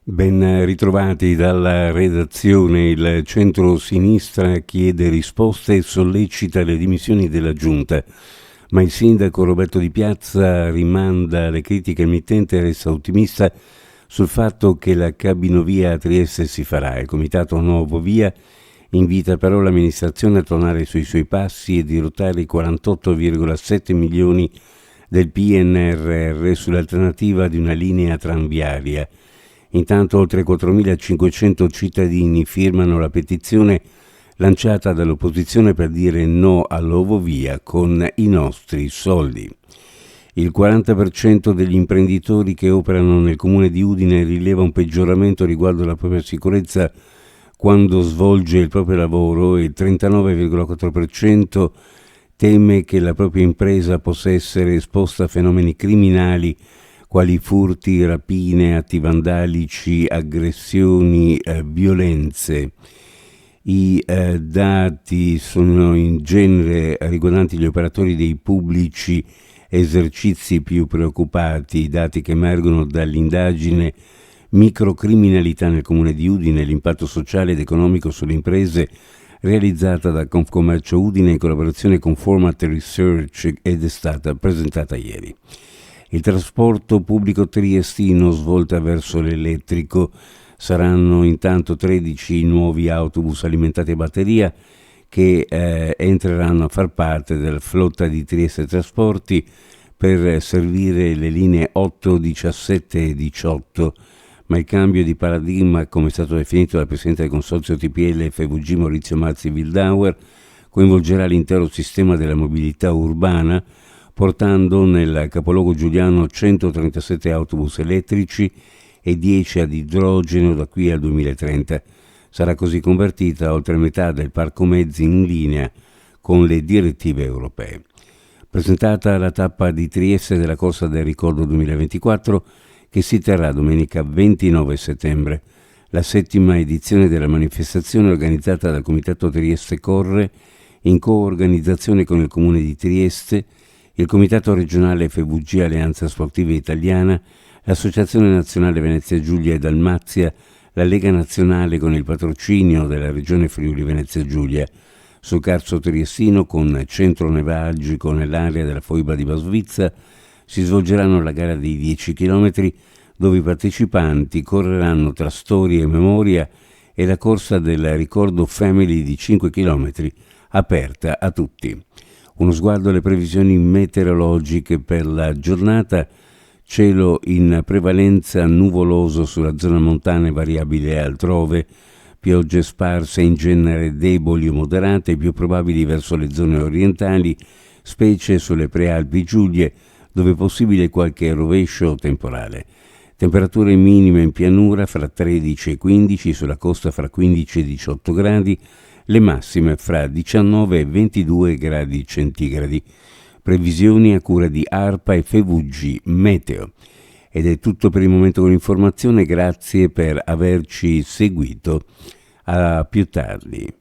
Ben ritrovati dalla redazione. Il centro-sinistra chiede risposte e sollecita le dimissioni della giunta, ma il sindaco Roberto Di Piazza rimanda le critiche al mittente e resta ottimista sul fatto che la cabinovia a Trieste si farà. Il comitato Nuovo Via invita però l'amministrazione a tornare sui suoi passi e dirottare i 48,7 milioni del PNRR sull'alternativa di una linea tranviaria. Intanto oltre 4.500 cittadini firmano la petizione lanciata dall'opposizione per dire no all'Ovovia con i nostri soldi. Il 40% degli imprenditori che operano nel comune di Udine rileva un peggioramento riguardo alla propria sicurezza quando svolge il proprio lavoro e il 39,4% teme che la propria impresa possa essere esposta a fenomeni criminali quali furti, rapine, atti vandalici, aggressioni, violenze. I dati sono in genere riguardanti gli operatori dei pubblici esercizi più preoccupati, i dati che emergono dall'indagine microcriminalità nel comune di Udine, l'impatto sociale ed economico sulle imprese realizzata da Confcommercio Udine in collaborazione con Format Research ed è stata presentata ieri. Il trasporto pubblico triestino svolta verso l'elettrico. Saranno intanto 13 nuovi autobus alimentati a batteria che entreranno a far parte della flotta di Trieste Trasporti per servire le linee 8, 17 e 18. Ma il cambio di paradigma, come è stato definito dal presidente del consorzio TPL FVG Maurizio Mazzi Wildauer, coinvolgerà l'intero sistema della mobilità urbana, portando nel capoluogo giuliano 137 autobus elettrici e 10 ad idrogeno da qui al 2030. Sarà così convertita oltre metà del parco mezzi in linea con le direttive europee. Presentata la tappa di Trieste della Corsa del Ricordo 2024 che si terrà domenica 29 settembre. La 7ª edizione della manifestazione organizzata dal Comitato Trieste Corre in coorganizzazione con il Comune di Trieste, il Comitato Regionale FVG Alleanza Sportiva Italiana, l'Associazione Nazionale Venezia Giulia e Dalmazia, la Lega Nazionale con il patrocinio della Regione Friuli Venezia Giulia. Sul Carso Triestino, con centro nevralgico nell'area della foiba di Basovizza, si svolgeranno la gara dei 10 km dove i partecipanti correranno tra storia e memoria e la corsa del ricordo Family di 5 km, aperta a tutti. Uno sguardo alle previsioni meteorologiche per la giornata: cielo in prevalenza nuvoloso sulla zona montana e variabile altrove, piogge sparse in genere deboli o moderate, più probabili verso le zone orientali, specie sulle prealpi Giulie, dove è possibile qualche rovescio temporale. Temperature minime in pianura fra 13 e 15, sulla costa fra 15 e 18 gradi, le massime fra 19 e 22 gradi centigradi. Previsioni a cura di ARPA e FVG Meteo. Ed è tutto per il momento con l'informazione, grazie per averci seguito. A più tardi.